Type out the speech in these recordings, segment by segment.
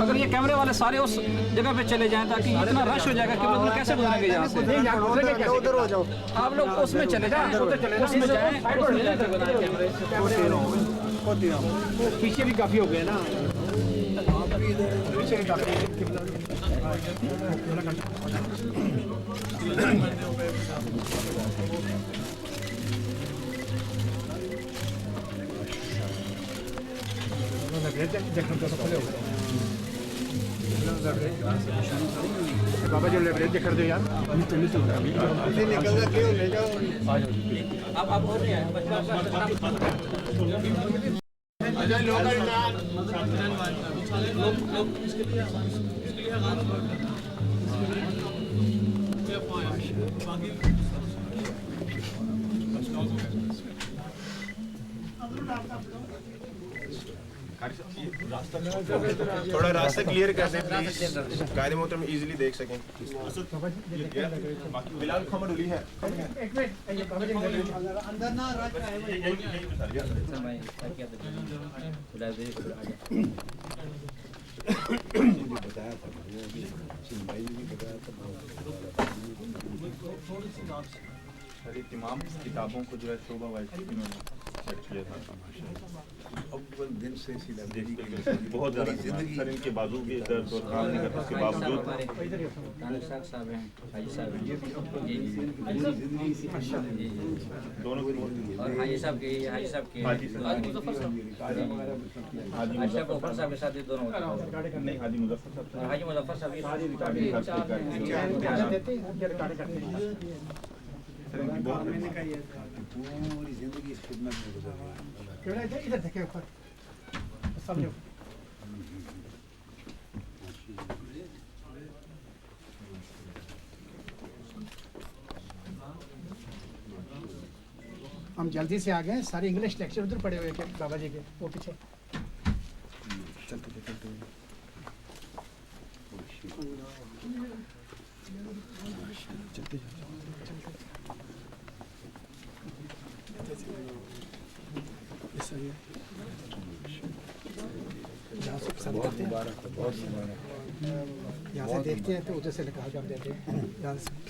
اگر یہ کیمرے والے سارے اس جگہ پہ چلے جائیں تاکہ اتنا رش ہو جائے گا کہ مطلب کیسے گزریں گے یہاں سے؟ ادھر ہو جاؤ، آپ لوگ اس میں چلے جائیں، اس میں جائیں، پیچھے بھی کافی ہو گئے نا، پیچھے بھی کافی بابا جو لائبریری دیکھ کر دو یار، تھوڑا راستہ کلیئر کر دیں پلیز، قائد محترم ایزیلی دیکھ سکیں. بلال محمد علی ہے. تمام کتابوں کو جو ہے شعبہ وائز انہوں نے سیٹ کیا تھا. اول دن سے بہت زیادہ سر ان کے بازو کے درد اور کام نہیں کرنے کے باوجود دونوں اور حاجی صاحب کے حاجی مظفر صاحب کے ساتھ دونوں نہیں حاجی مظفر صاحب اور حاجی مظفر صاحب پوری زندگی اس خدمت میں گزر گئی. ادھر دیکھیں اوپر سمجھو. ہم جلدی سے آ گئے، سارے انگلش لیکچر ادھر پڑے ہوئے تھے بابا جی کے، وہ پیچھے چلتے یہاں سے پسند کرتے ہیں، یہاں سے دیکھتے ہیں تو ادھر سے نکال کر دیتے ہیں، یہاں سے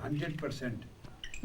100%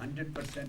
100%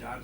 4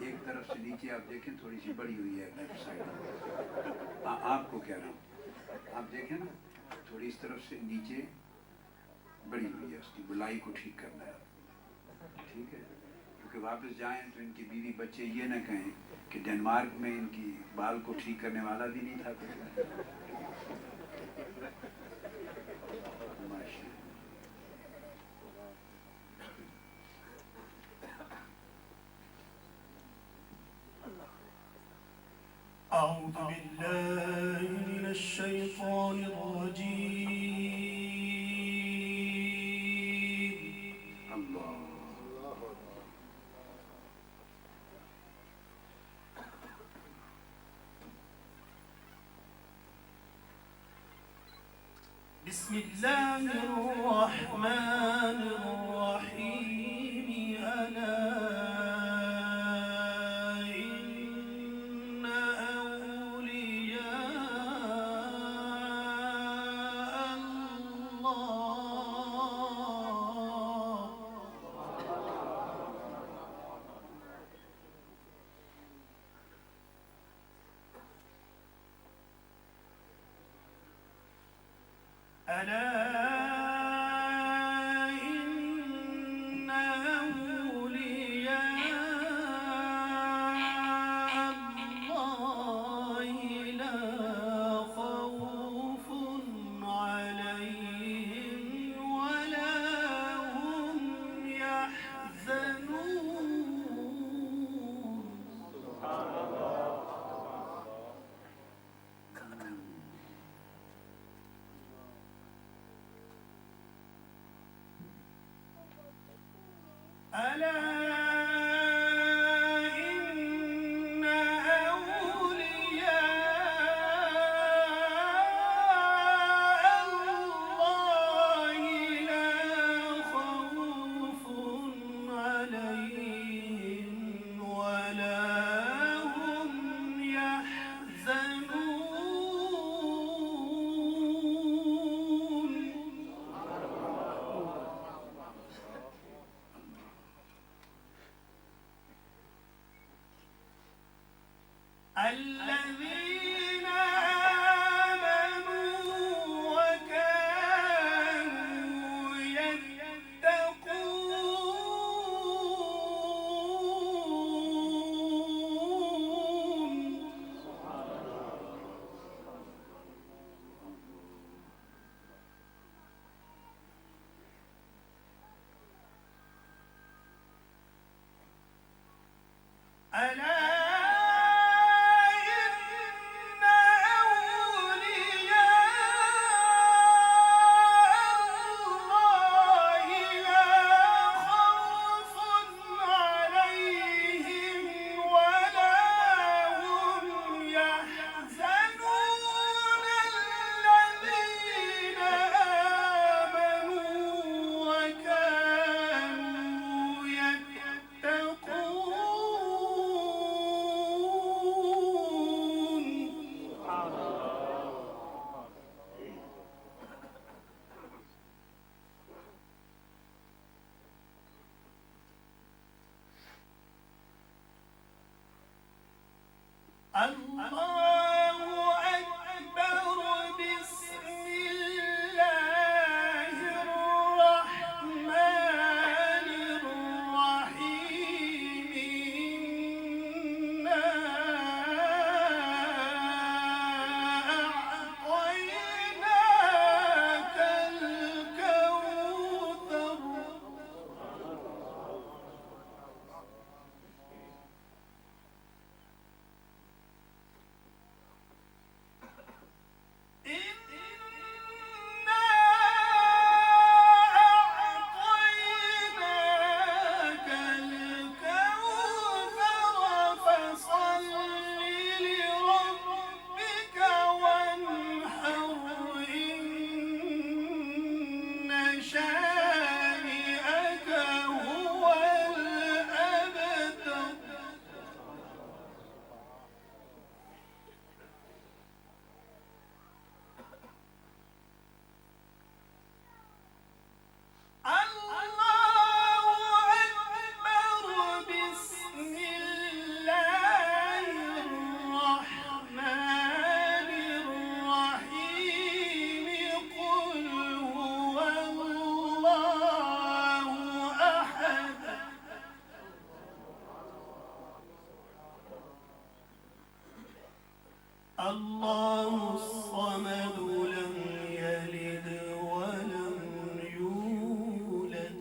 ایک طرف سے نیچے آپ دیکھیں تھوڑی سی بڑی ہوئی ہے لیفٹ سائڈ. آپ کو کہہ رہا ہوں, آپ دیکھیں نا تھوڑی اس طرف سے نیچے بڑی ہوئی ہے, اس کی گلائی کو ٹھیک کرنا ہے. ٹھیک ہے, کیونکہ واپس جائیں تو ان کی بیوی بچے یہ نہ کہیں کہ ڈنمارک میں ان کی بال کو ٹھیک کرنے والا بھی نہیں تھا کوئی. أعوذ بالله من الشيطان الرجيم. بسم الله الرحمن الرحيم. ألا إن أولياء الذين آمنوا وكانوا يتقون. ألا الصمد لم يلد ولم يولد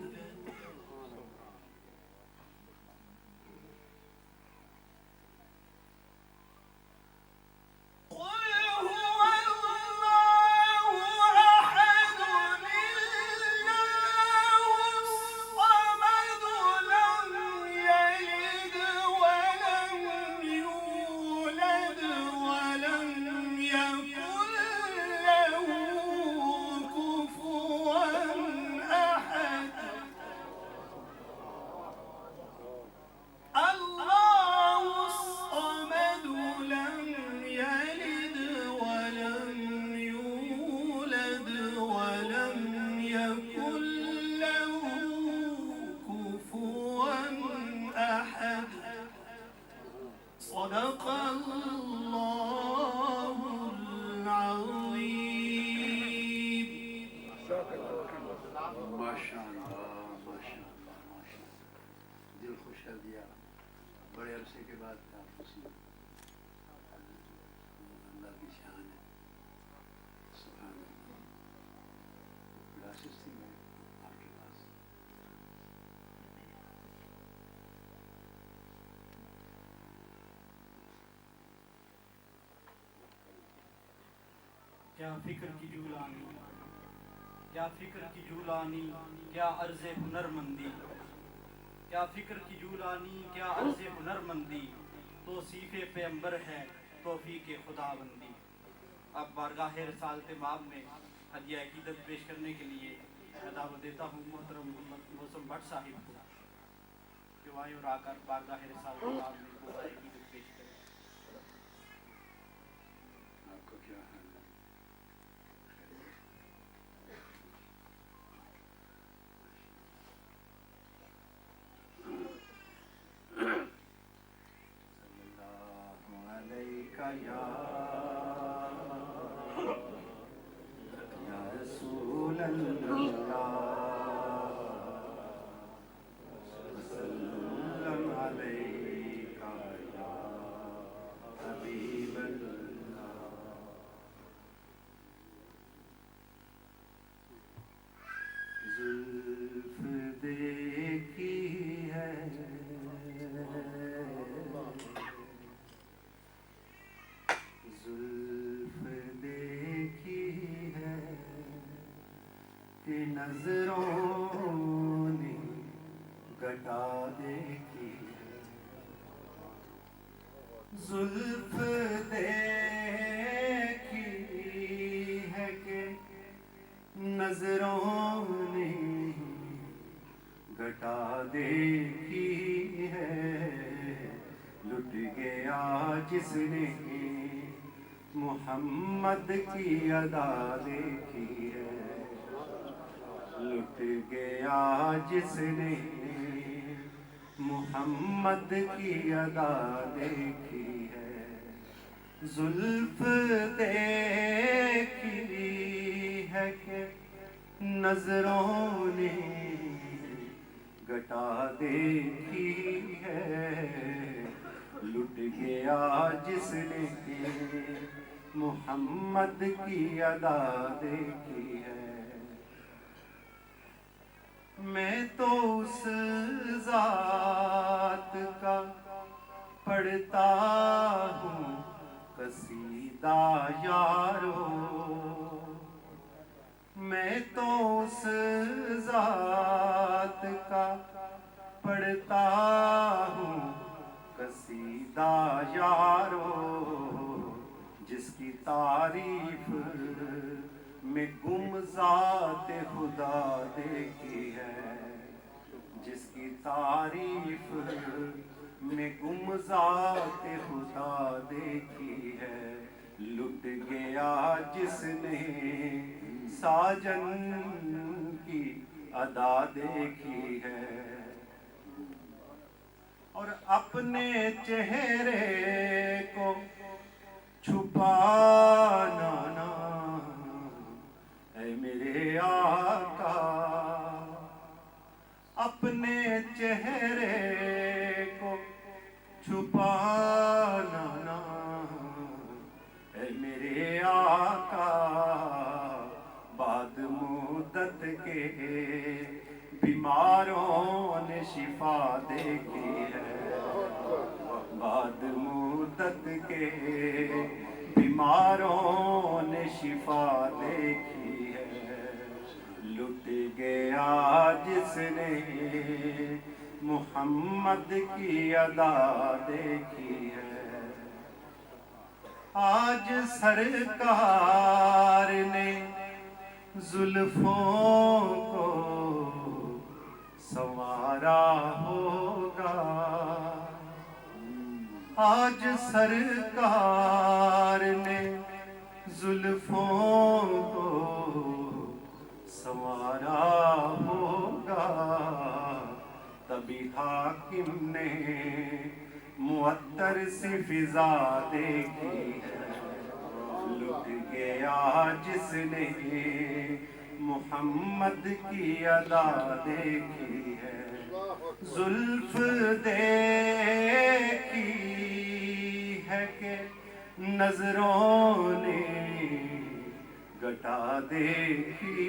صدق الله العظيم. ماشاءاللہ ماشاءاللہ دل خوش کر دیا. بڑے عرصے کے بعد آپ اللہ کی شان ہے. سبحان اللہ. گلاسز تھی میں آپ کے پاس. کیا فکر کی جولانی، کیا فکر کی جولانی، کیا عرض ہنر مندی، کیا فکر کی جولانی، کیا عرض ہنر مندی، توصیف پیغمبر ہے توفیق خدا بندی. اب بارگاہ رسالت مآب میں ہدیہ عقیدت پیش کرنے کے لیے میں دعوت دیتا ہوں محترم محمد موسم بٹ صاحب کو کہ وہ آئیں اور آ کر بارگاہ رسالت مآب میں ہدیہ عقیدت پیش کریں. آپ کو کیا حال ہے؟ یا رسول اللہ وسلم علیک یا حبیب اللہ. زلف دیکھی ہے زلف دیکھی ہے کہ نظروں نے گٹا دیکھی ہے. زلف دیکھی ہے کہ نظروں نے گٹا دیکھی ہے. لٹ گیا جس نے محمد کی ادا دیکھی ہے. لٹ گیا جس نے محمد کی ادا دیکھی ہے. زلف دیکھی ہے کہ نظروں نے گٹا دیکھی ہے. لٹ گیا جس نے محمد کی ادا دیکھی ہے. میں تو اس ذات کا پڑھتا ہوں قصیدہ یارو. میں تو اس ذات کا پڑھتا ہوں قصیدہ یارو. جس کی تعریف میں گم ذات خدا دیکھی ہے. جس کی تعریف میں گم ذات خدا دیکھی ہے. لٹ گیا جس نے ساجن کی ادا دیکھی ہے. اور اپنے چہرے کو چھپانا نہ اے میرے آقا. اپنے چہرے کو چھپانا نہ اے میرے نے محمد کی ادا دیکھی ہے، آج سرکار نے زلفوں کو سنوارا ہوگا، آج سرکار نے زلفوں کو سنوارا ہوگا، تبھی حاکم نے معطر سے فضا دیکھی ہے، لٹ گیا جس نے محمد کی ادا دیکھی ہے، زلف دیکھی ہے کہ نظروں نے گٹا دیکھی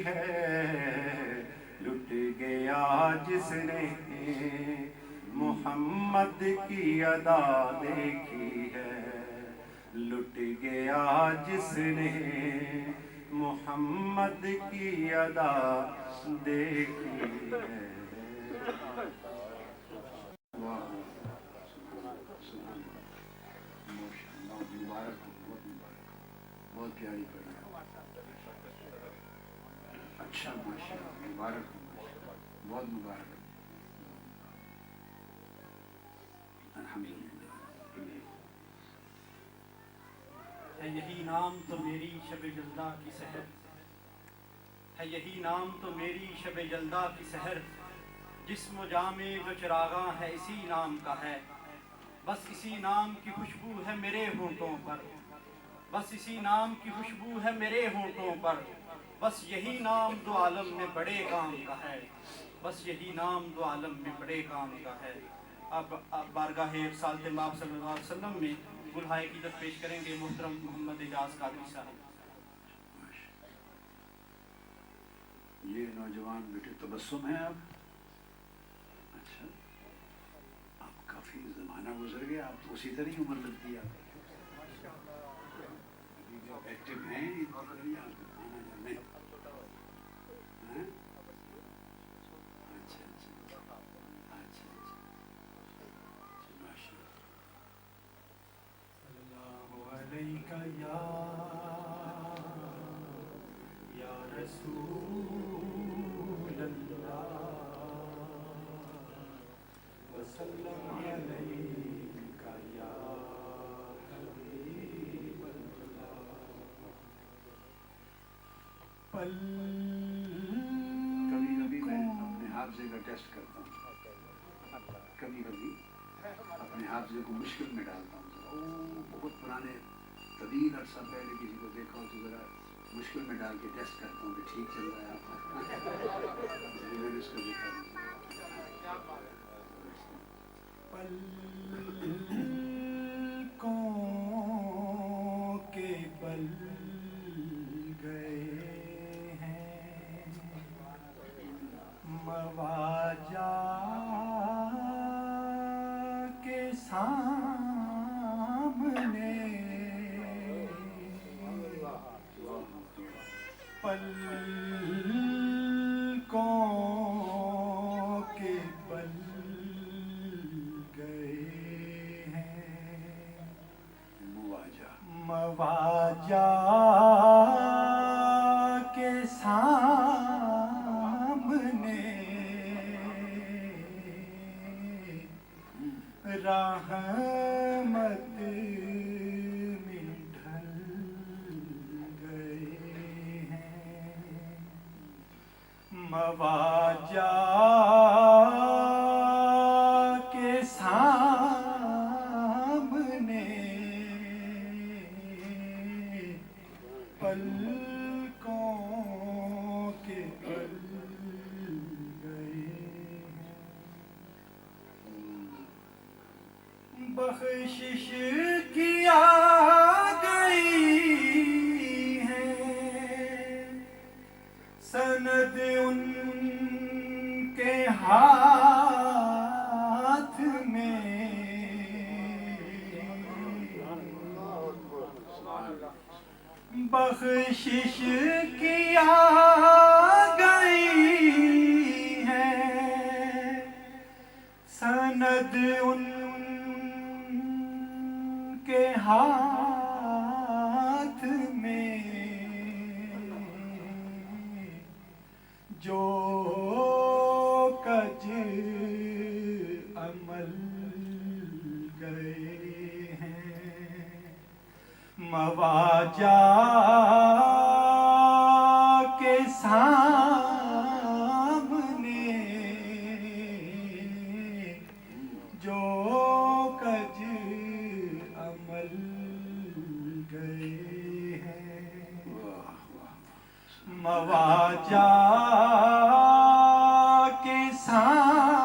ہے، لٹ گیا جس نے محمد کی ادا دیکھی ہے، لٹ گیا جس نے محمد کی ادا دیکھی ہے۔ بہت پیاری پڑھی، اچھا ماشاءاللہ، مبارک بہت مبارک، الحمدللہ۔ ہے یہی نام تو میری شب جلدہ کی سحر، ہے یہی نام تو میری شب جلدہ کی سحر، جسم و جاں میں جو چراغاں ہے اسی نام کا ہے، بس اسی نام کی خوشبو ہے میرے ہونٹوں پر، بس اسی نام کی خوشبو ہے میرے ہونٹوں پر، بس یہی نام دو عالم میں بڑے کام کا ہے، بس یہی نام دو عالم میں بڑے کام کا ہے۔ اب بارگاہ رسالت مآب صلی اللہ علیہ وسلم میں گلہائے عقیدت پیش کریں گے محترم محمد اعجاز قادری صاحب۔ یہ نوجوان بیٹے تبسم ہیں اب، اچھا اب کافی زمانہ گزر گیا، اب تو اسی طرح ہی عمر لگتی ہے، ایکٹیو ہیں یا رسول اللہ وسلم علیکہ یا حبیب اللہ، کبھی کبھی میں اپنے حافظے کا ٹیسٹ کرتا ہوں، کبھی کبھی اپنے حافظے کو مشکل میں ڈالتا ہوں، بہت پرانے طویل عرصہ پہلے کسی کو دیکھا ہو تو ذرا مشکل میں ڈال کے ٹیسٹ کرتا ہوں کہ ٹھیک چل رہا ہے آپ میں نے اس کو دیکھا پلکوں کے پل گئے ہیں مواجہ کے سامنے، پلکوں کے پل گئے ہیں مواجہ کے سامنے، رحمت میں ڈھل گئے ہیں مواجہ کے سامنے، پلکوں کے پل گئے ہیں، بخشش کیا گئی ہے سند ان کے ہاتھ میں، بخشش کیا گئی ہے مواجہ کے سامنے جو کج عمل گئے ہیں مواجہ کے سامنے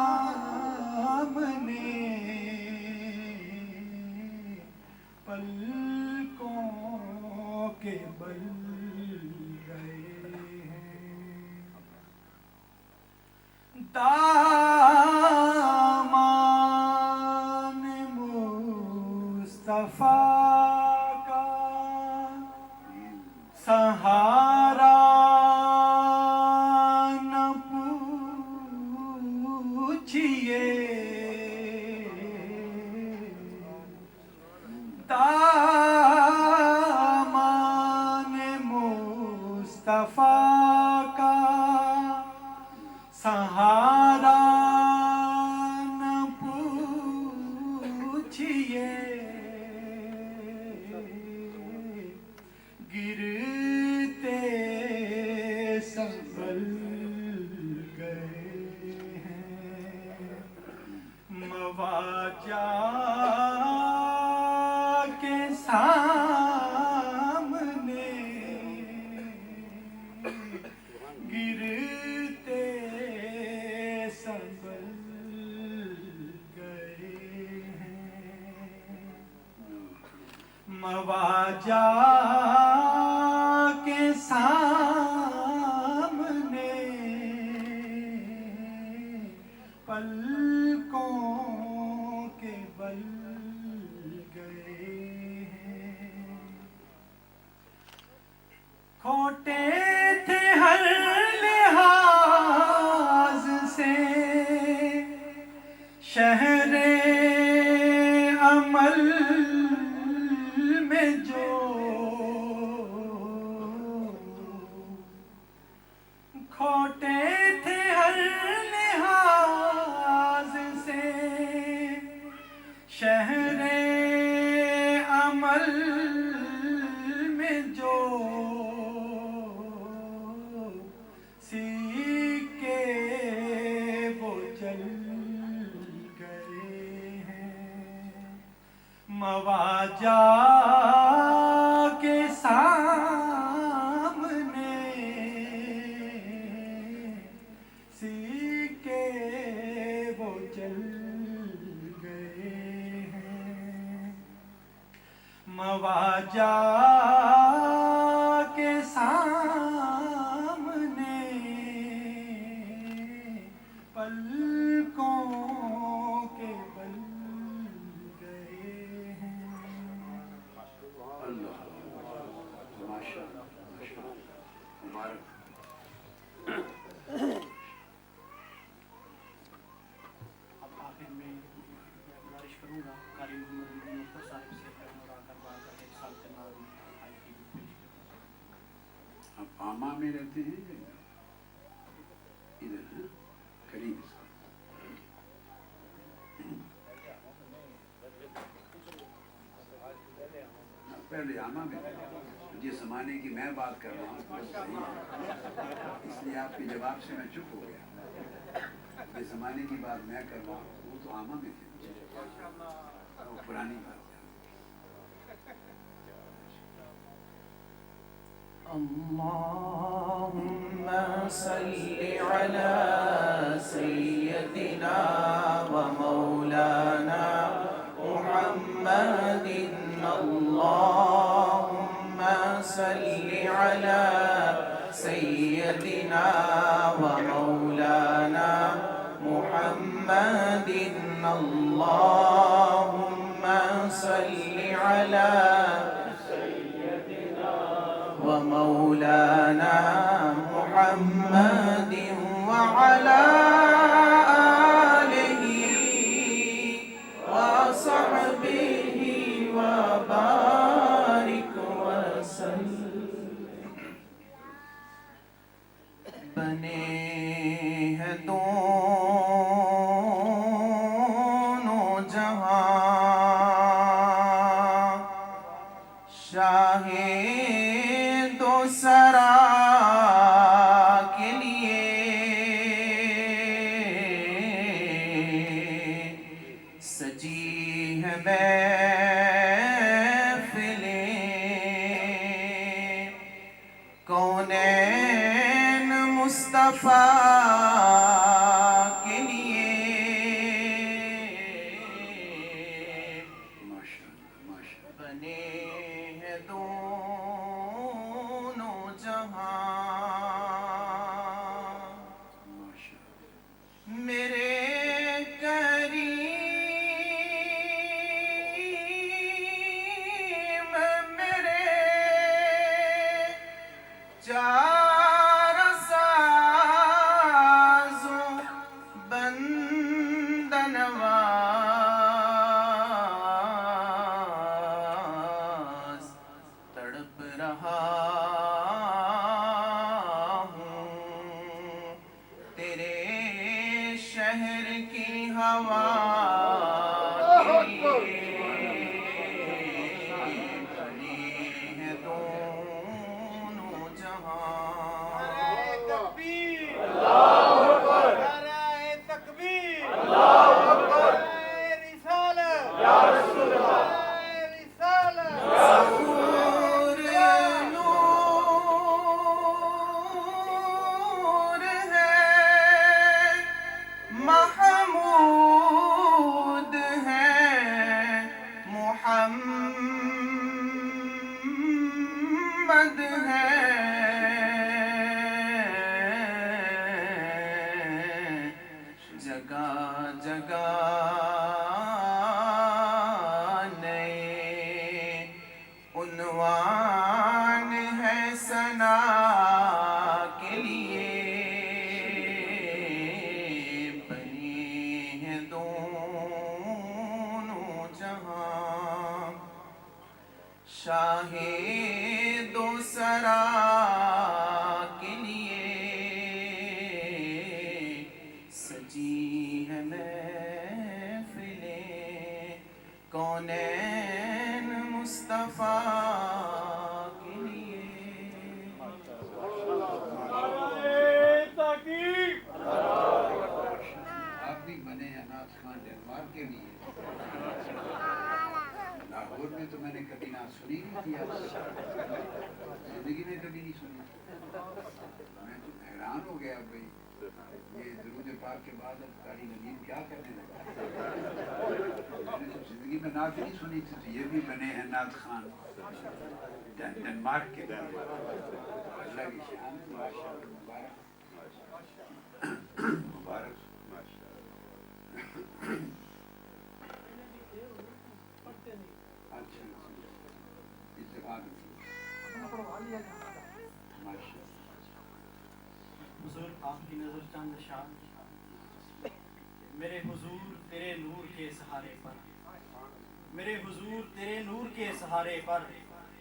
پلکوں کے بل گئے ہیں دامان مصطفیٰ کا سہارا نہ پوچھئے دامان مصطفیٰ کا سہارا نہ پوچھئے گرتے سنبھل گئے ہیں مواجہ کے سامنے گرتے سنبھل گئے ہیں مواجہ کے سامنے پلکوں کے بل گئے ہیں کھوٹے تھے ہر لحاظ سے شہر عمل میں جو کھوٹے تھے ہر لحاظ سے شہر عمل میں جو سیکے وہ چل گئے ہیں مواجہ کے سامنے سیکے وہ چل گئے ہیں مواجہ کے سامنے پلکوں کے بل گئے ہیں اللہ ماشاءاللہ مبارک اب آخر میں گزارش کروں گا قاری محمد مفتی صاحب سے اور آ کر بات کریں سال کے ناظرین آئی کی پیش کریں آپ آما میں رہتے ہیں یا ادھر ہیں قریب اس کا پہلے آما میں جس زمانے کی میں بات کر رہا ہوں وہ صحیح ہے اس لیے آپ کے جواب سے میں چپ ہو گیا جس زمانے کی بات میں کر رہا ہوں وہ تو آما میں تھے وہ پرانی بات ہے اللهم صل على سيدنا ومولانا محمد اللهم صل على سيدنا ومولانا محمد اللهم صل على ومولانا محمد وعلى آله وصحبه وبارك وسلم بنے ہیں دونوں جہاں شاہ سرا کے لیے سجی ہے محفلیں کونین مصطفیٰ کے لیے بنے ہیں دونوں جہاں میرے کریم میرے چار سازوں بندنواز تڑپ رہا ہوں تیرے شہر کی ہوا کے لیے بنے ہیں دونوں جہاں تکبیر اللہ اکبر نعرہ تکبیر اللہ اکبر رسالت یا رسول اللہ رسالت ظہور نور ہے محمود ہے محمد ہے جگہ جگہ نئے عنوان ہے ثنا کے لیے بنے ہیں دونوں جہاں شاہ دو سرا کے لیے سجی ہے محفلیں کونین مصطفیٰ کے لیے آپ بھی بنے ہیں نعت خوان ڈنمارک کے لیے لاہور میں تو میں نے کبھی نعت سنی نہیں تھی آپ سے زندگی میں کبھی نہیں سنی میں تو حیران ہو گیا بھائی یہ درود پاک کے بعد اب قاری ندیم کیا کرنے لگا میں نے تو زندگی میں نعت نہیں سنی تھی تو یہ بھی بنے ہیں نعت خوان ڈنمارک کے لیے اللہ کی شان مبارک مبارک اچھا اتفاق حضور آپ کی نظر چند شان میرے حضور تیرے نور کے سہارے پر میرے حضور تیرے نور کے سہارے پر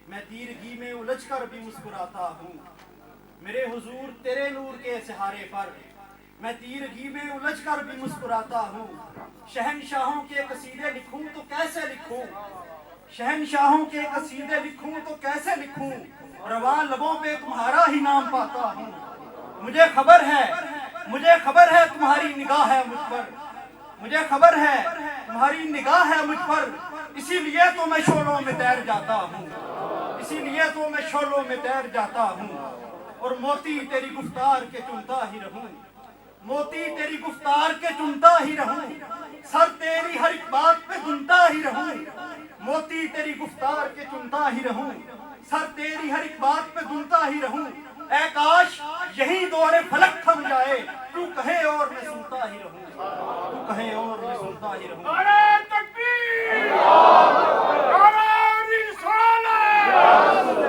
میں تیرگی میں الجھ کر بھی مسکراتا ہوں میرے حضور تیرے نور کے سہارے پر میں تیرگی میں الجھ کر بھی مسکراتا ہوں شہنشاہوں کے قصیدے لکھوں تو کیسے لکھوں شہنشاہوں کے قصیدے لکھوں تو کیسے لکھوں رواں لبوں پہ تمہارا ہی نام پاتا ہوں مجھے خبر ہے تمہاری نگاہ ہے مجھ پر مجھے خبر ہے تمہاری نگاہ ہے مجھ پر اسی لیے تو میں شعلوں میں تیر جاتا ہوں اسی لیے تو میں شعلوں میں تیر جاتا ہوں اور موتی تیری گفتار کے چنتا ہی رہوں موتی تیری گفتار کے چنتا ہی رہوں سر تیری ہر ایک بات پہ گنتا ہی رہوں موتی تیری گفتار کے چنتا ہی رہوں سر تیری ہر ایک بات پہ گنتا ہی رہوں اے کاش یہی دور فلک تھم جائے تو کہے اور میں سنتا ہی رہوں تو کہے اور میں سنتا ہی رہوں نعرہ تکبیر نعرہ رسالت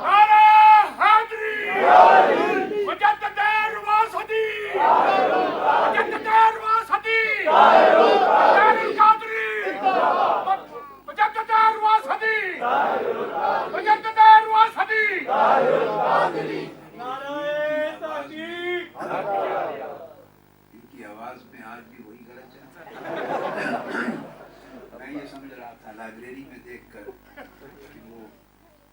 نعرہ حیدری مجدد الواسطی مجدد الواسطی طاہر القادری مجدد الواسطی مجدد الواسطی طاہر القادری ان کی آواز میں آج بھی وہی غلط ہے میں یہ سمجھ رہا تھا لائبریری میں دیکھ کر کہ وہ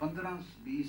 15-20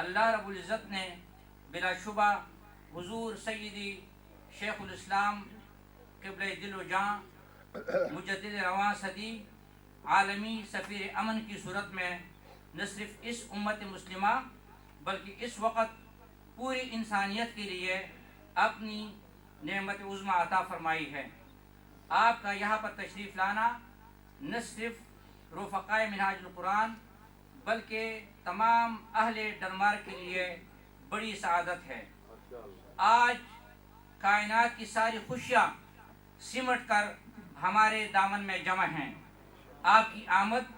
اللہ رب العزت نے بلا شبہ حضور سیدی شیخ الاسلام قبلہ دل و جاں مجدد رواں صدی عالمی سفیر امن کی صورت میں نہ صرف اس امت مسلمہ بلکہ اس وقت پوری انسانیت کے لیے اپنی نعمت عظمیٰ عطا فرمائی ہے. آپ کا یہاں پر تشریف لانا نہ صرف رفقائے منہاج القرآن بلکہ تمام اہل ڈنمارک کے لیے بڑی سعادت ہے. آج کائنات کی ساری خوشیاں سمٹ کر ہمارے دامن میں جمع ہیں. آپ کی آمد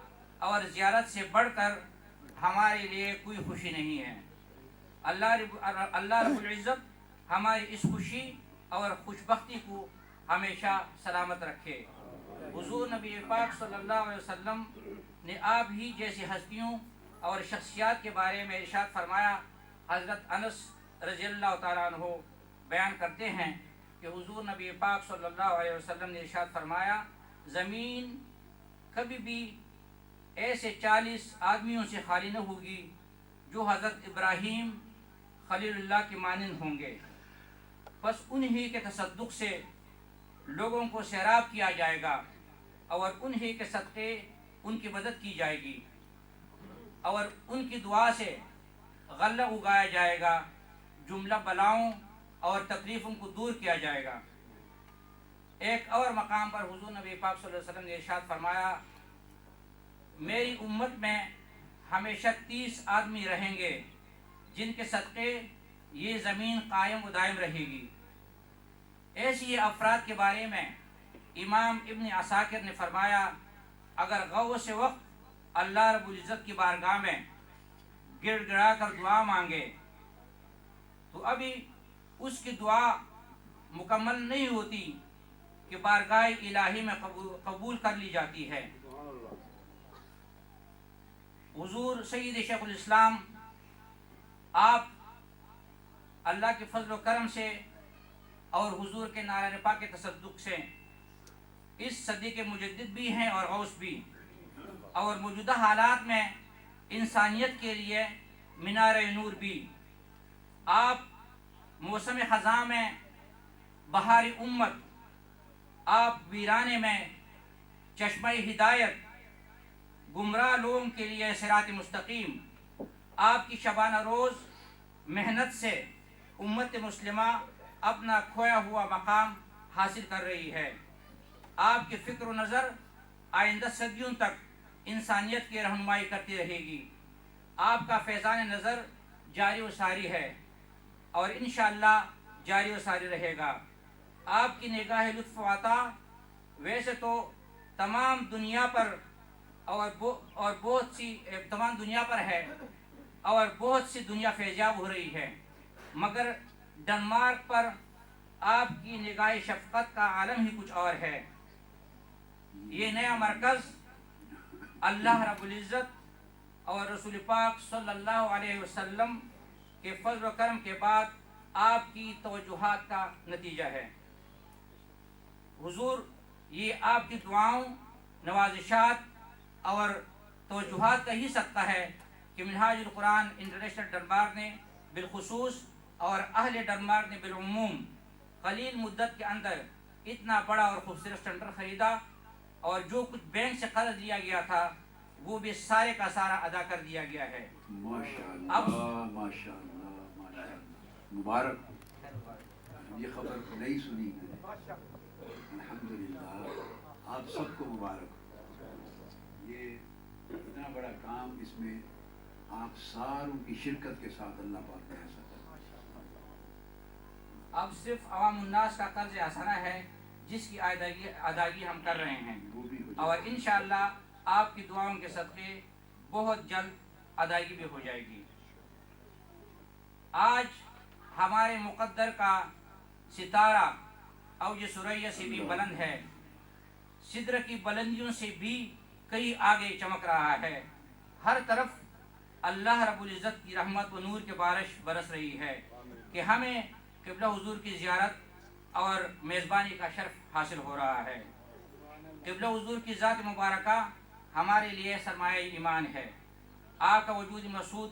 اور زیارت سے بڑھ کر ہمارے لیے کوئی خوشی نہیں ہے. اللہ رب العزت ہماری اس خوشی اور خوشبختی کو ہمیشہ سلامت رکھے. حضور نبی پاک صلی اللہ علیہ وسلم نے آپ ہی جیسی ہستیوں اور شخصیات کے بارے میں ارشاد فرمایا. حضرت انس رضی اللہ تعالیٰ عنہ بیان کرتے ہیں کہ حضور نبی پاک صلی اللہ علیہ وسلم نے ارشاد فرمایا زمین کبھی بھی ایسے 40 آدمیوں سے خالی نہ ہوگی جو حضرت ابراہیم خلیل اللہ کے مانند ہوں گے. بس انہی کے تصدق سے لوگوں کو سیراب کیا جائے گا اور انہی کے صدقے ان کی مدد کی جائے گی اور ان کی دعا سے غلہ اگایا جائے گا. جملہ بلاؤں اور تکلیفوں کو دور کیا جائے گا. ایک اور مقام پر حضور نبی پاک صلی اللہ علیہ وسلم نے ارشاد فرمایا میری امت میں ہمیشہ 30 آدمی رہیں گے جن کے صدقے یہ زمین قائم و دائم رہے گی. ایسی افراد کے بارے میں امام ابن عساکر نے فرمایا اگر غور سے وقت اللہ رب العزت کی بارگاہ میں گڑ گڑا کر دعا مانگے تو ابھی اس کی دعا مکمل نہیں ہوتی کہ بارگاہ الہی میں قبول کر لی جاتی ہے. حضور سید شیخ الاسلام آپ اللہ کے فضل و کرم سے اور حضور کے نعرہ پاک کے تصدق سے اس صدی کے مجدد بھی ہیں اور غوث بھی اور موجودہ حالات میں انسانیت کے لیے مینار نور بھی. آپ موسم خزاں میں بہاری امت، آپ ویرانے میں چشمہ ہدایت، گمراہ لوگوں کے لیے صراط مستقیم. آپ کی شبانہ روز محنت سے امت مسلمہ اپنا کھویا ہوا مقام حاصل کر رہی ہے. آپ کی فکر و نظر آئندہ صدیوں تک انسانیت کی رہنمائی کرتی رہے گی. آپ کا فیضان نظر جاری و ساری ہے اور انشاءاللہ جاری و ساری رہے گا. آپ کی نگاہ لطف و عطا ویسے تو تمام دنیا پر تمام دنیا پر ہے اور بہت سی دنیا فیضیاب ہو رہی ہے، مگر ڈنمارک پر آپ کی نگاہ شفقت کا عالم ہی کچھ اور ہے. یہ نیا مرکز اللہ رب العزت اور رسول پاک صلی اللہ علیہ وسلم کے فضل و کرم کے بعد آپ کی توجہات کا نتیجہ ہے. حضور یہ آپ کی دعاؤں، نوازشات اور توجہات کا ہی صدقہ ہے کہ منہاج القرآن انٹرنیشنل ڈنمارک نے بالخصوص اور اہل ڈنمارک نے بالعموم قلیل مدت کے اندر اتنا بڑا اور خوبصورت سینٹر خریدا اور جو کچھ بینک سے قرض لیا گیا تھا وہ بھی سارے کا سارا ادا کر دیا گیا ہے. ماشاءاللہ ماشاءاللہ ماشاءاللہ مبارک. یہ خبر نہیں سنی ہے. الحمدللہ آپ سب کو مبارک. یہ اتنا بڑا کام، اس میں آپ ساروں کی شرکت کے ساتھ اللہ پاک نے ایسا کرا. اب صرف عوام الناس کا قرض حسنہ ہے جس کی ادائیگی ہم کر رہے ہیں اور انشاءاللہ آپ کی دعاؤں کے صدقے بہت جلد ادائیگی بھی ہو جائے گی. آج ہمارے مقدر کا ستارہ اوج ثریا سے بھی بلند ہے، سدر کی بلندیوں سے بھی کئی آگے چمک رہا ہے. ہر طرف اللہ رب العزت کی رحمت و نور کے بارش برس رہی ہے کہ ہمیں قبلہ حضور کی زیارت اور میزبانی کا شرف حاصل ہو رہا ہے. قبلہ حضور کی ذات مبارکہ ہمارے لیے سرمایہ ایمان ہے. آپ کا وجود مسعود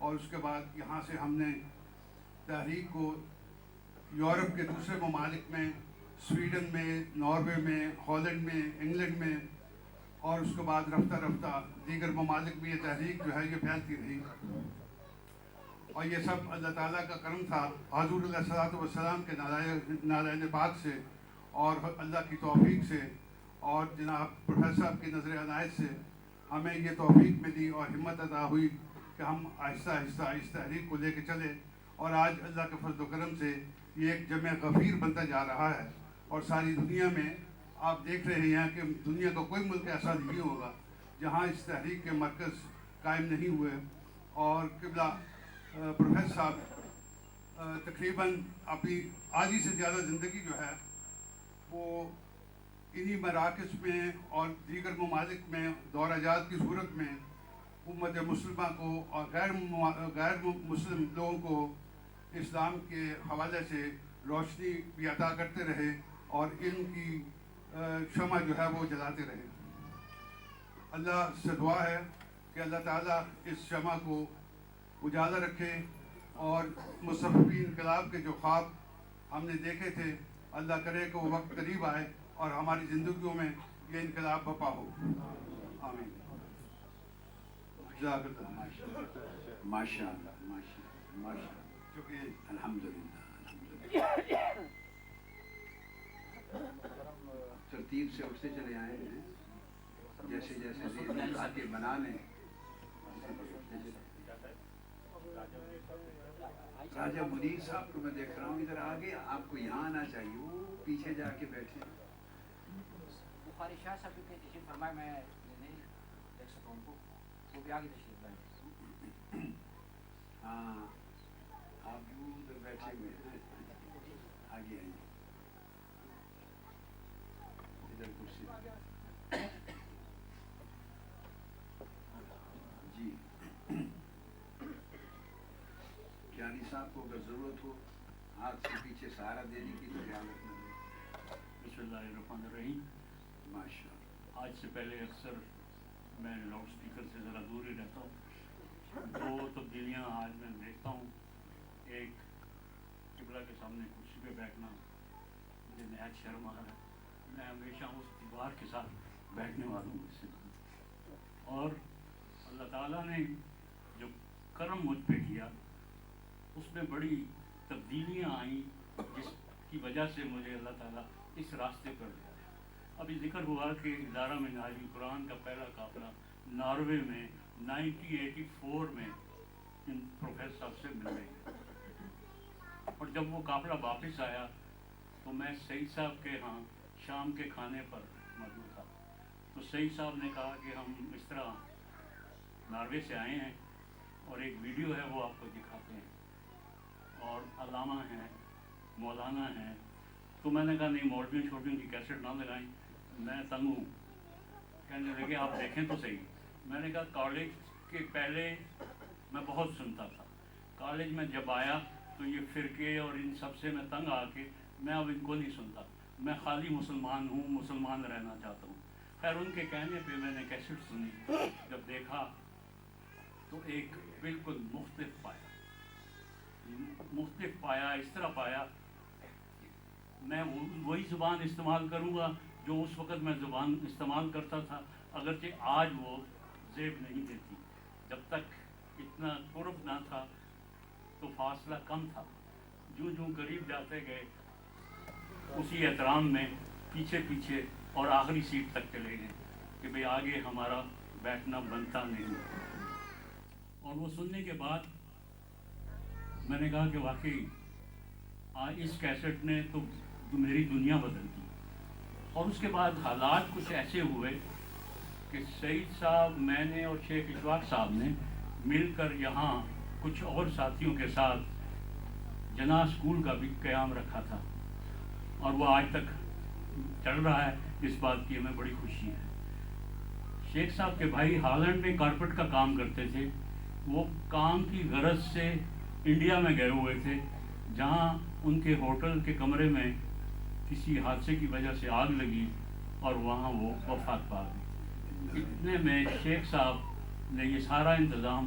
اور اس کے بعد یہاں سے ہم نے تحریک کو یورپ کے دوسرے ممالک میں، سویڈن میں، ناروے میں، ہالینڈ میں، انگلینڈ میں، اور اس کے بعد رفتہ رفتہ دیگر ممالک میں یہ تحریک جو ہے یہ پھیلتی رہی، اور یہ سب اللہ تعالیٰ کا کرم تھا، حضور علیہ الصلوۃ والسلام کے نالائن پاک سے اور اللہ کی توفیق سے اور جناب پروفیسر صاحب کی نظر عنایت سے ہمیں یہ توفیق ملی اور ہمت عطا ہوئی کہ ہم آہستہ آہستہ اس تحریک کو لے کے چلے، اور آج اللہ کے فضل و کرم سے یہ ایک جمع غفیر بنتا جا رہا ہے، اور ساری دنیا میں آپ دیکھ رہے ہیں کہ دنیا کا کوئی ملک ایسا نہیں ہوگا جہاں اس تحریک کے مرکز قائم نہیں ہوئے، اور قبلہ پروفیسر صاحب تقریباً اپنی آدھی سے زیادہ زندگی جو ہے وہ انہی مراکز میں اور دیگر ممالک میں دورہ جات کی صورت میں امت مسلمہ کو اور غیر مسلم لوگوں کو اسلام کے حوالے سے روشنی بھی عطا کرتے رہے اور ان کی شمع جو ہے وہ جلاتے رہے۔ اللہ سے دعا ہے کہ اللہ تعالیٰ اس شمع کو اجالا رکھے، اور مصطفی انقلاب کے جو خواب ہم نے دیکھے تھے اللہ کرے کہ وہ وقت قریب آئے اور ہماری زندگیوں میں یہ انقلاب بپا ہو، آمین۔ جزاک اللہ، ماشاء اللہ، ماشاء اللہ، الحمدللہ۔ ترتیب سے اٹھتے چلے آئے ہیں، جیسے جیسے آتے بنا لیں۔ راجہ منیر صاحب کو میں دیکھ رہا ہوں ادھر آگے، آپ کو یہاں آنا چاہیے، وہ پیچھے جا کے بیٹھے۔ بخاری شاہ صاحب کے تشریف فرمائے، میں نہیں دیکھ سکا ان کو، وہ بھی آگے تشریف لائیں۔ ہاں آپ بھی ادھر بیٹھے ہوئے ہیں، آگے آئیے، ادھر کرسی جی۔ جانی صاحب کو اگر ضرورت ہو ہاتھ سے پیچھے سہارا دینے کی تو خیال رکھنا۔ بسم اللہ الرحمن الرحیم۔ ماشاء اللہ۔ آج سے پہلے اکثر میں لاؤڈ اسپیکر سے ذرا دور ہی رہتا ہوں۔ دو تبدیلیاں آج میں دیکھتا ہوں، ایک قبلہ کے سامنے کرسی پہ بیٹھنا مجھے نہایت شرم آ رہا ہے، میں ہمیشہ اس دیوار کے ساتھ بیٹھنے والا ہوں اس سے، اور اللہ تعالیٰ نے جو کرم مجھ پہ کیا اس میں بڑی تبدیلیاں آئیں جس کی وجہ سے مجھے اللہ تعالیٰ اس راستے پر لے آیا۔ ابھی ذکر ہوا کہ ادارہ میں نازل قرآن کا پہلا قافلہ ناروے میں 1984 میں ان پروفیسر صاحب سے مل گئی، اور جب وہ قافلہ واپس آیا تو میں سعید صاحب کے ہاں شام کے کھانے پر موجود تھا، تو سعید صاحب نے کہا کہ ہم اس طرح ناروے سے آئے ہیں اور ایک ویڈیو ہے وہ آپ کو دکھاتے ہیں، اور علامہ ہیں، مولانا ہیں، تو میں نے کہا نہیں مولویوں چھوٹیوں کی کیسٹ نہ لگائیں، میں تنگ ہوں۔ کہنے لگے آپ دیکھیں تو صحیح۔ میں نے کہا کالج کے پہلے میں بہت سنتا تھا، کالج میں جب آیا تو یہ فرقے اور ان سب سے میں تنگ آ کے میں اب ان کو نہیں سنتا، میں خالی مسلمان ہوں، مسلمان رہنا چاہتا ہوں۔ خیر ان کے کہنے پہ میں نے کیسٹ سنی، جب دیکھا تو ایک بالکل مختلف پایا، اس طرح پایا میں وہی زبان استعمال کروں گا جو اس وقت میں زبان استعمال کرتا تھا، اگرچہ آج وہ زیب نہیں دیتی۔ جب تک اتنا قرب نہ تھا تو فاصلہ کم تھا، جوں جوں قریب جاتے گئے اسی احترام میں پیچھے پیچھے اور آخری سیٹ تک چلے گئے کہ بھئی آگے ہمارا بیٹھنا بنتا نہیں۔ اور وہ سننے کے بعد میں نے کہا کہ واقعی اس کیسٹ نے تو میری دنیا بدل دی۔ اور اس کے بعد حالات کچھ ایسے ہوئے کہ سعید صاحب، میں نے اور شیخ اشفاق صاحب نے مل کر یہاں کچھ اور ساتھیوں کے ساتھ جناح اسکول کا بھی قیام رکھا تھا، اور وہ آج تک چل رہا ہے، اس بات کی ہمیں بڑی خوشی ہے۔ شیخ صاحب کے بھائی ہالینڈ میں کارپیٹ کا کام کرتے تھے، وہ کام کی غرض سے انڈیا میں گئے ہوئے تھے، جہاں ان کے ہوٹل کے کمرے میں کسی حادثے کی وجہ سے آگ لگی اور وہاں وہ وفات پا گئے۔ اتنے میں شیخ صاحب نے یہ سارا انتظام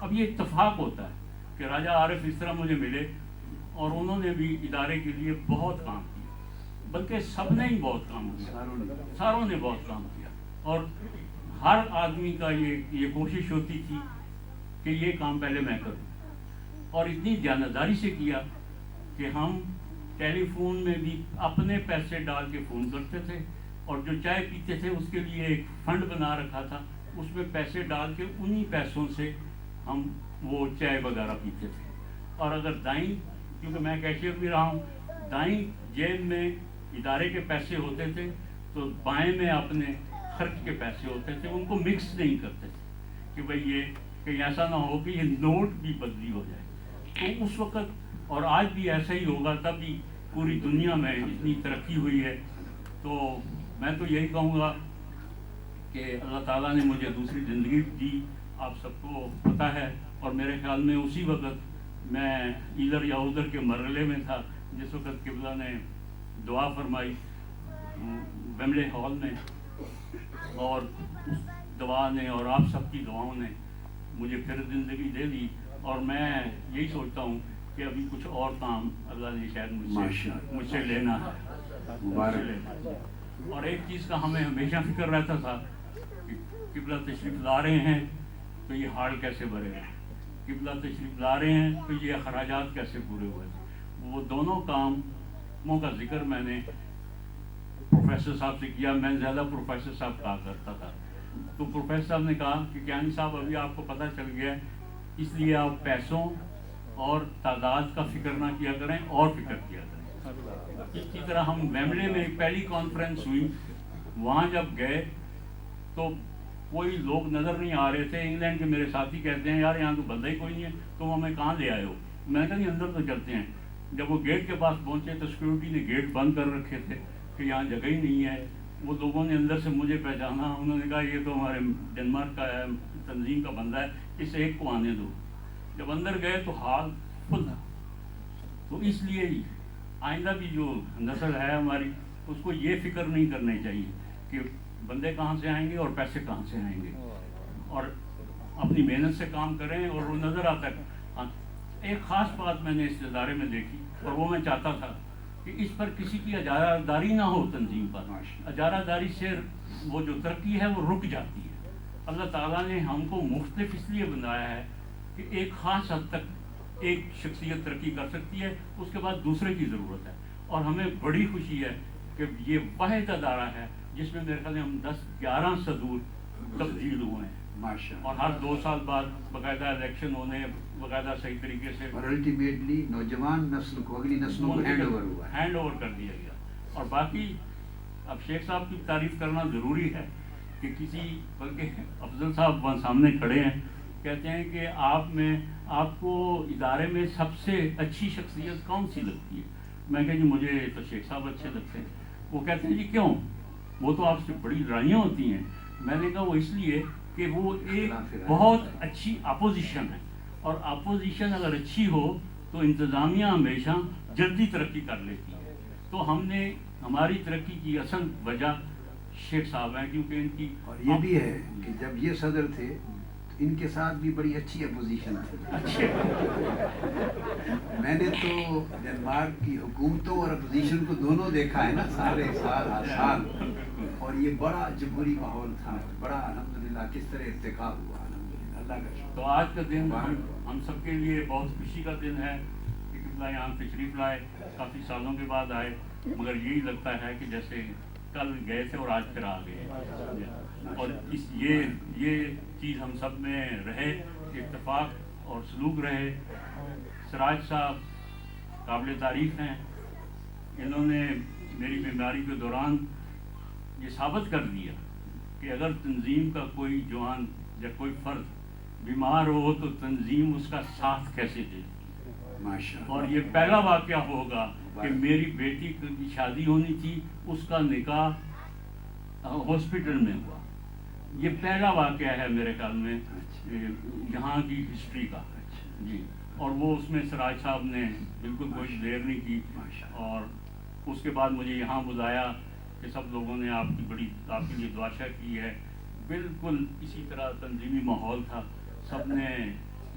اب یہ اتفاق ہوتا ہے کہ راجہ عارف اس طرح مجھے ملے اور انہوں نے بھی ادارے کے لیے بہت کام کیا، بلکہ سب نے ہی بہت کام کیا، ساروں نے بہت کام کیا، اور ہر آدمی کا یہ کوشش ہوتی تھی کہ یہ کام پہلے میں کروں، اور اتنی دیانتداری سے کیا کہ ہم ٹیلی فون میں بھی اپنے پیسے ڈال کے فون کرتے تھے، اور جو چائے پیتے تھے اس کے لیے ایک فنڈ بنا رکھا تھا، اس میں پیسے ڈال کے انہی پیسوں سے ہم وہ چائے وغیرہ پیتے تھے۔ اور اگر دائیں، کیونکہ میں کیشیئر بھی رہا ہوں، دائیں جیب میں ادارے کے پیسے ہوتے تھے تو بائیں میں اپنے خرچ کے پیسے ہوتے تھے، ان کو مکس نہیں کرتے تھے کہ بھئی یہ کہیں ایسا نہ ہو کہ یہ نوٹ بھی بدلی ہو جائے۔ تو اس وقت، اور آج بھی ایسا ہی ہوگا، تب بھی پوری دنیا میں اتنی ترقی ہوئی ہے۔ تو میں تو یہی کہوں گا کہ اللہ تعالیٰ نے مجھے دوسری زندگی دی، آپ سب کو پتہ ہے، اور میرے خیال میں اسی وقت میں ادھر یا ادھر کے مرحلے میں تھا جس وقت قبلہ نے دعا فرمائی ویمبلے ہال میں، اور اس دعا نے اور آپ سب کی دعاؤں نے مجھے پھر زندگی دے دی، اور میں یہی سوچتا ہوں کہ ابھی کچھ اور کام اللہ نے شاید مجھ سے لینا ہے۔ اور ایک چیز کا ہمیں ہمیشہ فکر رہتا تھا کہ قبلہ تشریف لا رہے ہیں تو یہ ہال کیسے بھرے گا، قبلہ تشریف لا رہے ہیں تو یہ اخراجات کیسے پورے ہوئے۔ وہ دونوں کاموں کا ذکر میں نے پروفیسر صاحب سے کیا، میں زیادہ پروفیسر صاحب کہا کرتا تھا، تو پروفیسر صاحب نے کہا کہ کیانی صاحب ابھی آپ کو پتہ چل گیا ہے، اس لیے آپ پیسوں اور تعداد کا فکر نہ کیا کریں اور فکر کیا کریں۔ اسی طرح ہم ویمبلے میں ایک پہلی کانفرنس ہوئی، وہاں جب گئے تو کوئی لوگ نظر نہیں آ رہے تھے۔ انگلینڈ کے میرے ساتھی کہتے ہیں یار یہاں تو بندہ ہی کوئی نہیں ہے، تم ہمیں کہاں لے آئے ہو؟ میں نے کہا نہیں اندر تو چلتے ہیں۔ جب وہ گیٹ کے پاس پہنچے تو سیکورٹی نے گیٹ بند کر رکھے تھے کہ یہاں جگہ ہی نہیں ہے۔ وہ لوگوں نے اندر سے مجھے پہچانا، انہوں نے کہا یہ تو ہمارے ڈنمارک کا ہے، تنظیم کا بندہ ہے، اس ایک کو آنے دو۔ جب اندر گئے تو حال فل تھا۔ تو اس لیے ہی آئندہ بھی جو نسل ہے ہماری، اس کو یہ فکر نہیں کرنی چاہیے کہ بندے کہاں سے آئیں گے اور پیسے کہاں سے آئیں گے، اور اپنی محنت سے کام کریں۔ اور وہ نظر آتا ہے، ایک خاص بات میں نے اس ادارے میں دیکھی، اور وہ میں چاہتا تھا کہ اس پر کسی کی اجارہ داری نہ ہو تنظیم پر۔ اجارہ داری سے وہ جو ترقی ہے وہ رک جاتی ہے۔ اللہ تعالیٰ نے ہم کو مختلف اس لیے بنایا ہے کہ ایک خاص حد تک ایک شخصیت ترقی کر سکتی ہے، اس کے بعد دوسرے کی ضرورت ہے۔ اور ہمیں بڑی خوشی ہے کہ یہ واحد ادارہ ہے جس میں میرے خیال میں ہم 10-11 صدور تبدیل ہوئے ہیں، اور ہر 2 سال بعد باقاعدہ الیکشن ہونے، باقاعدہ صحیح طریقے سے، اور الٹیمیٹلی نوجوان نسل کو، اگلی نسلوں کو ہینڈ اوور کر دیا گیا۔ اور باقی اب شیخ صاحب کی تعریف کرنا ضروری ہے کہ کسی، بلکہ افضل صاحب وہاں سامنے کھڑے ہیں، کہتے ہیں کہ آپ کو ادارے میں سب سے اچھی شخصیت کون سی لگتی ہے؟ میں کہا جی مجھے تو شیخ صاحب اچھے لگتے ہیں۔ وہ کہتے ہیں جی کیوں؟ وہ تو آپ سے بڑی لڑائیاں ہوتی ہیں۔ میں نے کہا وہ اس لیے کہ وہ ایک بہت اچھی اپوزیشن ہے، اور اپوزیشن اگر اچھی ہو تو انتظامیہ ہمیشہ جلدی ترقی کر لیتی ہے۔ تو ہم نے، ہماری ترقی کی اصل وجہ شیخ صاحب ہیں، کیونکہ ان کی، اور یہ بھی ہے کہ جب یہ صدر تھے ان کے ساتھ بھی بڑی اچھی اپوزیشن تھی۔ میں نے تو ڈنمارک کی حکومتوں اور اپوزیشن کو دونوں دیکھا ہے نا، سارے سال ہر سال، اور یہ بڑا جمہوری ماحول تھا، بڑا الحمدللہ کس طرح ارتقا ہوا، الحمدللہ اللہ کا شکر۔ تو آج کا دن ہم سب کے لیے بہت خوشی کا دن ہے کہ قبلہ یہاں تشریف لائے، کافی سالوں کے بعد آئے، مگر یہی لگتا ہے کہ جیسے کل گئے تھے اور آج پھر آ گئے۔ اور یہ چیز ہم سب میں رہے، اتفاق اور سلوک رہے۔ سراج صاحب قابل تعریف ہیں، انہوں نے میری بیماری کے دوران یہ ثابت کر دیا کہ اگر تنظیم کا کوئی جوان یا کوئی فرد بیمار ہو تو تنظیم اس کا ساتھ کیسے دے۔ اور یہ پہلا واقعہ ہوگا کہ میری بیٹی کی شادی ہونی تھی، اس کا نکاح ہاسپٹل میں ہوا۔ یہ پہلا واقعہ ہے میرے خیال میں یہاں کی ہسٹری کا جی۔ اور وہ اس میں سراج صاحب نے بالکل کوئی دیر نہیں کی، اور اس کے بعد مجھے یہاں بلایا کہ سب لوگوں نے آپ کے لیے دعا کی ہے۔ بالکل اسی طرح تنظیمی ماحول تھا، سب نے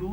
2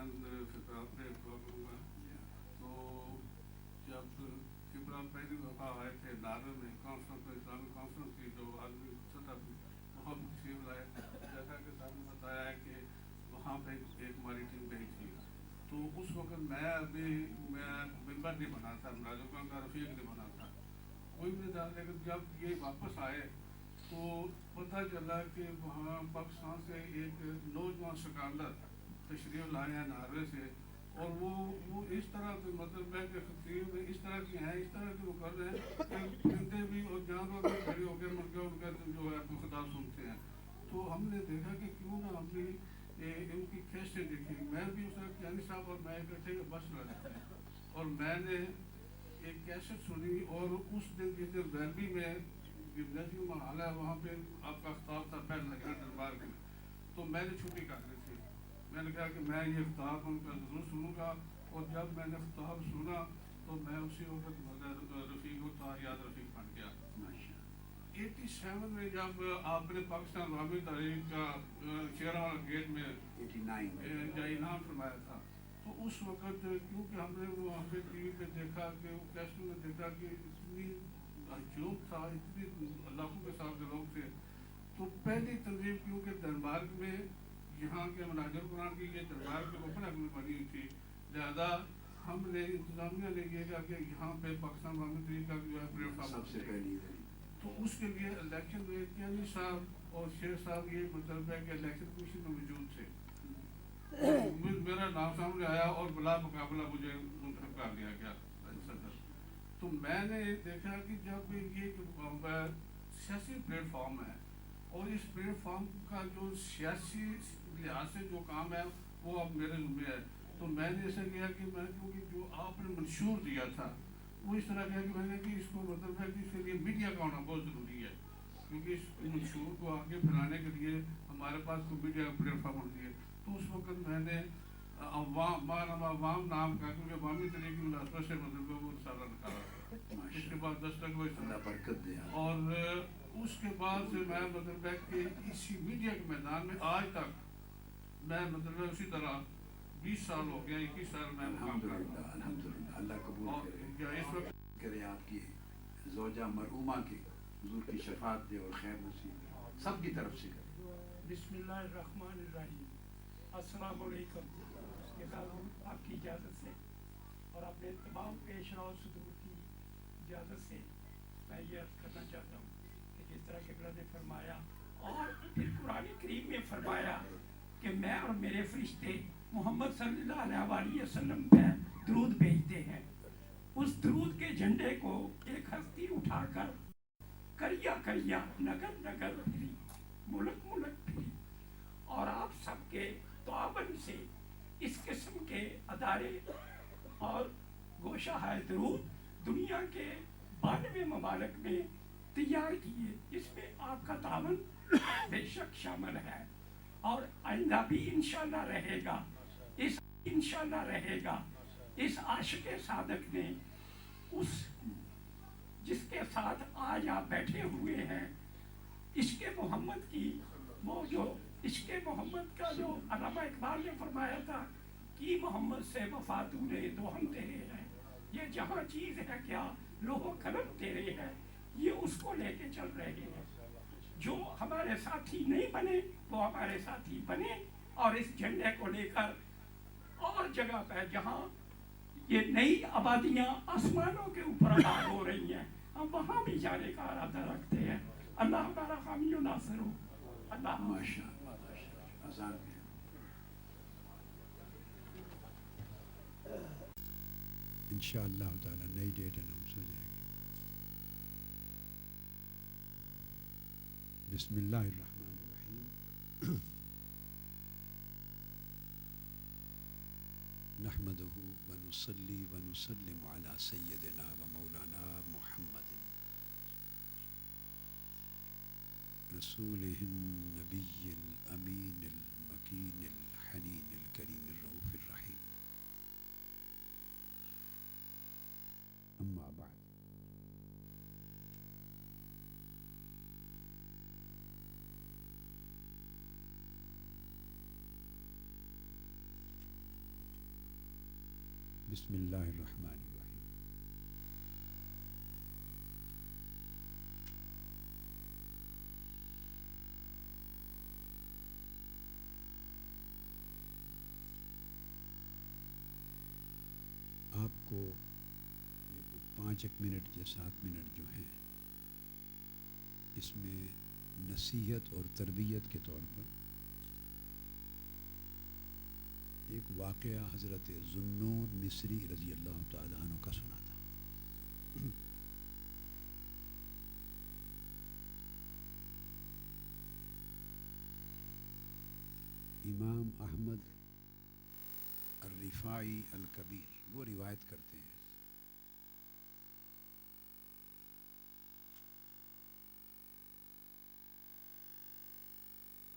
چند فطرات پہ دعا کروں گا. تو جب قبلہ پہلی دفعہ آئے تھے نارے میں کانفرنس اسلامی کانفرنس کی جو عالمی سطح پہ بہت تشریف لائے, جیسا کہ صاحب نے بتایا ہے کہ وہاں پہ ایک ہماری ٹیم گئی تھی. تو اس وقت میں ممبر نہیں بنا تھا, مراجعوں کا رفیق نہیں بنا تھا, کوئی بھی نہیں تھا. لیکن جب یہ واپس آئے تو پتہ چلا کہ وہاں پاکستان سے ایک نوجوان سکالر تشریف لائے ہیں ناروے سے, اور وہ اس طرح کے مطلب ہے کہ خطیب اس طرح کی ہیں, اس طرح کے وہ کر رہے ہیں کہ پرندے بھی اور جانور بھی کھڑے ہو کے مرغے ان کا جو ہے خدا سنتے ہیں. تو ہم نے دیکھا کہ کیوں نہ ہم نے ان کی کیسٹیں دیکھی. میں بھی اس وقت یعنی صاحب اور میں اکٹھے بس میں رہتے ہیں, اور میں نے ایک کیسٹ سنی, اور اس دن جس دن ویلبی میں گمنازیوم محل ہے وہاں پہ آپ کا خطاب تھا پہلے لگا دربار میں, تو میں نے چھٹی کر لی تھی. میں نے کہا کہ میں یہ خطاب ان کا ضرور سنوں گا, اور جب میں نے خطاب سنا تو میں اسی وقت رفیق یاد رفیق بن گیا. 87 میں جب آپ نے پاکستان عوامی تحریک کا شیرا گیٹ میں انعام فرمایا تھا, تو اس وقت کیونکہ ہم نے وہاں پہ ٹی وی پہ دیکھا کہ وہ کیسٹوں میں دیکھا کہ اتنی ہجوم تھا, اتنی لاکھوں کے ساتھ لوگ تھے. تو پہلی تنظیم کیونکہ دربار میں یہاں کے مناظر قرآن کی یہ دربار کے اوپن میں بنی ہوئی تھی, لہذا ہم نے انتظامیہ نے یہ کہا کہ یہاں پہ پاکستان عوامی تحریک کا جو ہے پلیٹ فارم سب سے پہلی, تو اس کے لیے الیکشن میں کیانی صاحب اور شیر صاحب یہ مطلب ہے کہ الیکشن کمیشن میں موجود تھے. میرا نام سامنے آیا اور بلا مقابلہ مجھے منتخب کر دیا گیا صدر. تو میں نے دیکھا کہ جب یہ سیاسی پلیٹ فارم ہے, اور اس پلیٹ فارم کا جو سیاسی لحاظ سے جو کام ہے وہ اب میرے ذمہ ہے, تو میں نے ایسا کیا کہ میں کیونکہ جو آپ نے منشور دیا تھا وہ اس طرح کیا کہ میں نے کہ اس کو مطلب ہے کہ اس کے لیے میڈیا کا ہونا بہت ضروری ہے, کیونکہ اس منشور کو آگے پھیلانے کے لیے ہمارے پاس کوئی میڈیا کا پلیٹ فارم ہوتی ہے. تو اس وقت میں نے عوام نام کا, کیونکہ عوامی طریقے کی مناسبت سے مطلب وہ رسالہ نکالا. اس کے بعد 10 تک وہ برکت دیا, اور اس کے بعد سے میں مطلب ہے کہ اسی میڈیا کے میدان میں آج تک میں مطلب اسی طرح 20 سال ہو گیا, 21 سال میں کام کر رہا ہوں. الحمدللہ, اللہ قبول کرے, اس وقت کرے آپ کی زوجہ مرحومہ کے حضور کی شفاعت دے اور خیر نصیب سب کی طرف سے کرے. بسم اللہ الرحمن الرحیم. السلام علیکم. اس کے بعد آپ کی اجازت سے اور اپنے تمام پیش رو صدور کی اجازت سے میں یہ عرض کرنا چاہتا ہوں کہ جس طرح کہ قبلہ نے فرمایا اور پھر قرآن کریم میں فرمایا کہ میں اور میرے فرشتے محمد صلی اللہ علیہ وسلم پہ درود بھیجتے ہیں, اس درود کے جھنڈے کو ایک ہستی اٹھا کر کریا کریا نگر نگر پھری, ملک ملک پھری, اور آپ سب کے تعاون سے اس قسم کے ادارے اور گوشہ ہے درود دنیا کے 92 ممالک میں تیار کیے, جس میں آپ کا تعاون بے شک شامل ہے, اور آئندہ بھی انشاءاللہ رہے گا. انشاءاللہ رہے گا. اس عاشق صادق نے اس جس کے ساتھ آج آپ بیٹھے ہوئے ہیں, عشق محمد کی وہ جو عشق محمد کا جو علامہ اقبال نے فرمایا تھا کہ محمد سے وفا تورے دو ہم تیرے ہیں, یہ جہاں چیز ہے کیا لوح و قلم تیرے ہیں, یہ اس کو لے کے چل رہے ہیں. جو ہمارے ساتھی نہیں بنے وہ ہمارے ساتھی بنے, اور اس جھنڈے کو لے کر اور جگہ پہ جہاں یہ نئی آبادیاں آسمانوں کے اوپر آباد ہو رہی ہیں ہم وہاں بھی جانے کا ارادہ رکھتے ہیں. اللہ ہمارا حامی و ناصر ہو. اللہ انشاءاللہ تعالی نئی ڈیٹ اناؤنس ہو جائے گی. بسم اللہ الرحمن الرحیم. نحمدہ ونصلی ونسلم علی سیدنا و مولانا محمد رسولہ النبی الامین المکین الحنین الکریم الرؤوف الرحیم. اما بعد. بسم اللہ الرحمن الرحیم. آپ کو 5 منٹ یا 7 منٹ جو ہیں اس میں نصیحت اور تربیت کے طور پر ایک واقعہ حضرت ذوالنون مصری رضی اللہ تعالیٰ عنہ کا سنا تھا. امام احمد الرفاعی الکبیر وہ روایت کرتے ہیں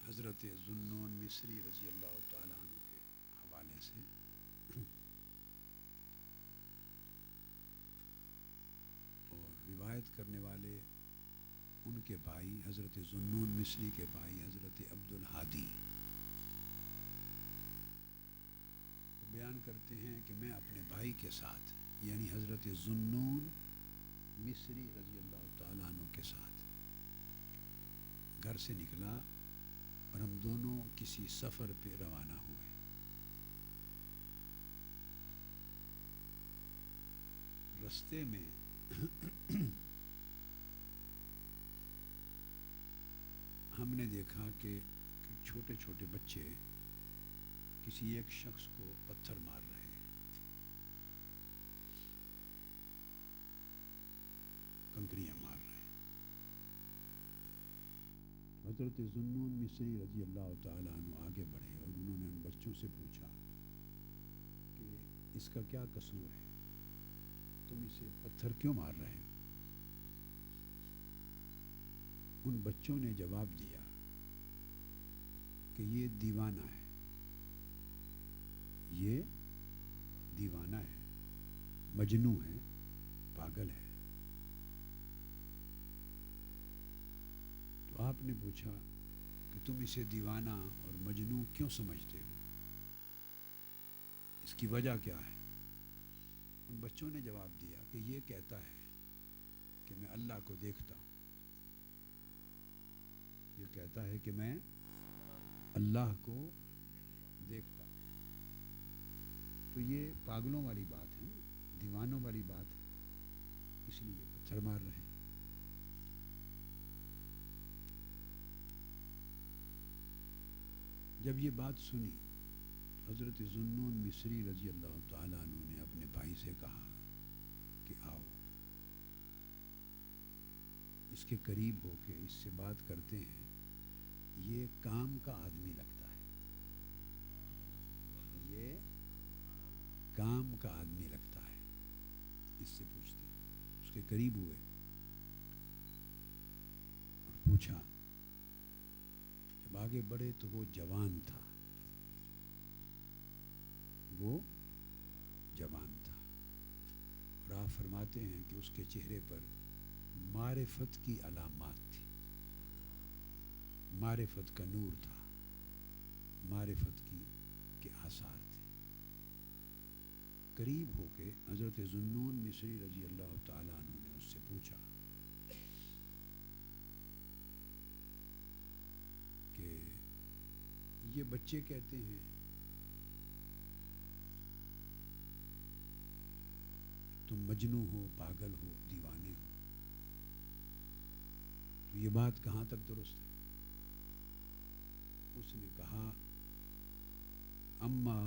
حضرت ذوالنون مصری رضی اللہ تعالیٰ عنہ کے حوالے سے اور روایت کرنے والے ان کے بھائی حضرت ذوالنون مصری کے بھائی حضرت عبد الہادی بیان کرتے ہیں کہ میں اپنے بھائی کے ساتھ یعنی حضرت ذوالنون مصری رضی اللہ تعالیٰ عنہ کے ساتھ گھر سے نکلا اور ہم دونوں کسی سفر پہ روانہ ہوئے. رستے میں ہم نے دیکھا کہ چھوٹے چھوٹے بچے کسی ایک شخص کو پتھر مار رہے ہیں, کنکریاں مار رہے ہیں. حضرت ذوالنون مصری رضی اللہ تعالیٰ عنہ آگے بڑھے اور انہوں نے ان بچوں سے پوچھا کہ اس کا کیا قصور ہے, تم اسے پتھر کیوں مار رہے ہو؟ ان بچوں نے جواب دیا کہ یہ دیوانہ ہے, یہ دیوانہ ہے, مجنوں ہے, پاگل ہے. تو آپ نے پوچھا کہ تم اسے دیوانہ اور مجنوں کیوں سمجھتے ہو, اس کی وجہ کیا ہے؟ ان بچوں نے جواب دیا کہ یہ کہتا ہے کہ میں اللہ کو دیکھتا ہوں, یہ کہتا ہے کہ میں اللہ کو دیکھتا ہوں. تو یہ پاگلوں والی بات ہے, دیوانوں والی بات ہے, اس لیے پتھر مار رہے ہیں. جب یہ بات سنی حضرت ذوالنون مصری رضی اللہ تعالیٰ عنہ نے اپنے بھائی سے کہا کہ آؤ اس کے قریب ہو کے اس سے بات کرتے ہیں, یہ کام کا آدمی لگتا ہے, یہ کام کا آدمی لگتا ہے, اس سے پوچھتے ہیں. اس کے قریب ہوئے اور پوچھا. جب آگے بڑھے تو وہ جوان تھا, وہ جوان تھا, اور آپ فرماتے ہیں کہ اس کے چہرے پر معرفت کی علامات تھی, معرفت کا نور تھا, معرفت کے آثار تھے. قریب ہو کے حضرت ذوالنون مصری رضی اللہ تعالیٰ عنہ نے اس سے پوچھا کہ یہ بچے کہتے ہیں تم مجنوں ہو, پاگل ہو, دیوانے ہو, تو یہ بات کہاں تک درست ہے؟ اس نے کہا اما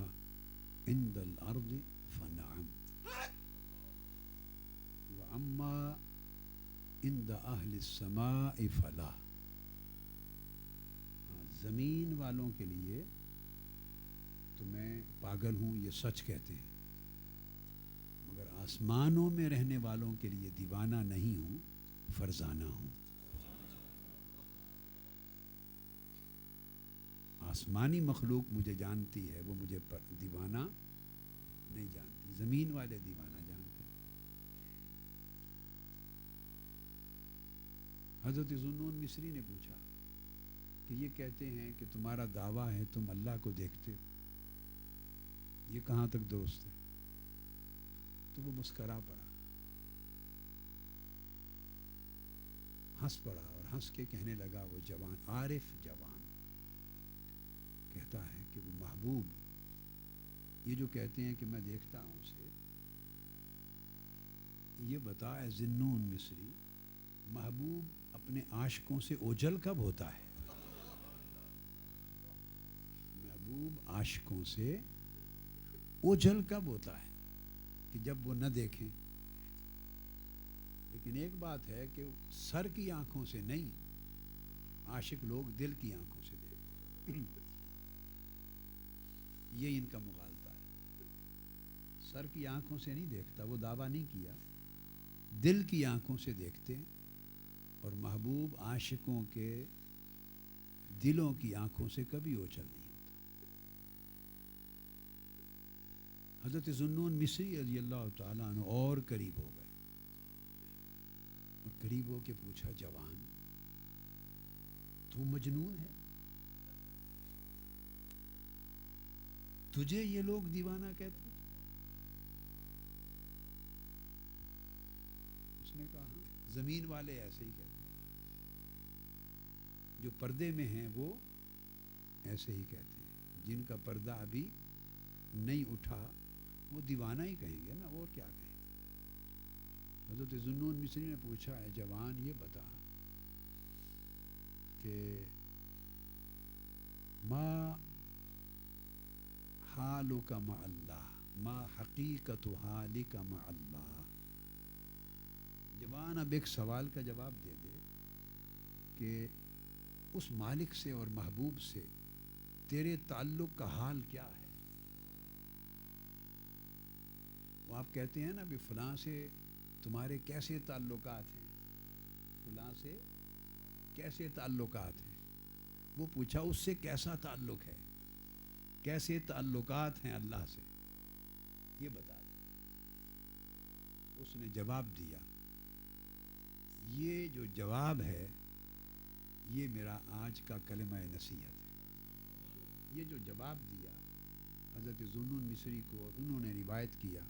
عند الارض فنعم واما عند اہل السماء فلا. زمین والوں کے لیے تو میں پاگل ہوں, یہ سچ کہتے ہیں, مگر آسمانوں میں رہنے والوں کے لیے دیوانہ نہیں ہوں, فرزانہ ہوں. آسمانی مخلوق مجھے جانتی ہے, وہ مجھے دیوانہ نہیں جانتی, زمین والے دیوانہ جانتے ہیں. حضرت ذوالنون مصری نے پوچھا کہ یہ کہتے ہیں کہ تمہارا دعویٰ ہے تم اللہ کو دیکھتے ہو, یہ کہاں تک درست ہے؟ تو وہ مسکرا پڑا، ہنس پڑا، اور ہنس کے کہنے لگا، وہ جوان عارف جوان کہتا ہے کہ وہ محبوب، یہ جو کہتے ہیں کہ میں دیکھتا ہوں اسے، یہ بتا اے ذنون مصری، محبوب اپنے عاشقوں سے اوجھل کب ہوتا ہے؟ محبوب عاشقوں سے اوجھل کب ہوتا ہے؟ کہ جب وہ نہ دیکھیں. لیکن ایک بات ہے کہ سر کی آنکھوں سے نہیں، عاشق لوگ دل کی آنکھوں سے دیکھتے ہیں. یہ ان کا مغالطہ ہے. سر کی آنکھوں سے نہیں دیکھتا، وہ دعویٰ نہیں کیا، دل کی آنکھوں سے دیکھتے ہیں. اور محبوب عاشقوں کے دلوں کی آنکھوں سے کبھی اوجھل نہیں ہوتا. حضرت ذوالنون مصری رضی اللہ تعالیٰ عنہ اور قریب ہو گئے، اور قریب ہو کے پوچھا، جوان تو مجنون ہے؟ تجھے یہ لوگ دیوانہ کہتے ہیں؟ اس نے کہا ہاں، زمین والے ایسے ہی کہتے ہیں، جو پردے میں ہیں وہ ایسے ہی کہتے ہیں، جن کا پردہ ابھی نہیں اٹھا وہ دیوانہ ہی کہیں گے نا، اور کیا کہیں. حضرت ذوالنون مصری نے پوچھا، ہے جوان یہ بتا کہ ما حالک مع اللہ، ما حقیقت حالک مع اللہ. جوان اب ایک سوال کا جواب دے دے کہ اس مالک سے اور محبوب سے تیرے تعلق کا حال کیا ہے. وہ آپ کہتے ہیں نا بھی فلاں سے تمہارے کیسے تعلقات ہیں، فلاں سے کیسے تعلقات ہیں. وہ پوچھا اس سے کیسا تعلق ہے، کیسے تعلقات ہیں اللہ سے، یہ بتا دیں. اس نے جواب دیا. یہ جو جواب ہے یہ میرا آج کا کلمہ نصیحت ہے. یہ جو جواب دیا حضرت ذوالنون مصری کو اور انہوں نے روایت کیا،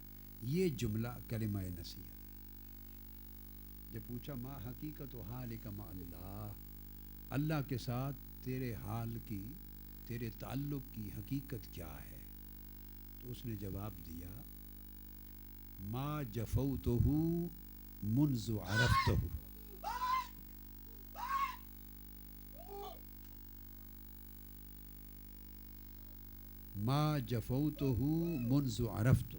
یہ جملہ کلمہ نصیحت ہے. جب پوچھا ما حقیقت و حالک مع اللہ، اللہ کے ساتھ تیرے حال کی، تیرے تعلق کی حقیقت کیا ہے، تو اس نے جواب دیا ما جفوتہ منذ عرفتہ. ما جفوتہ منذ عرفتہ،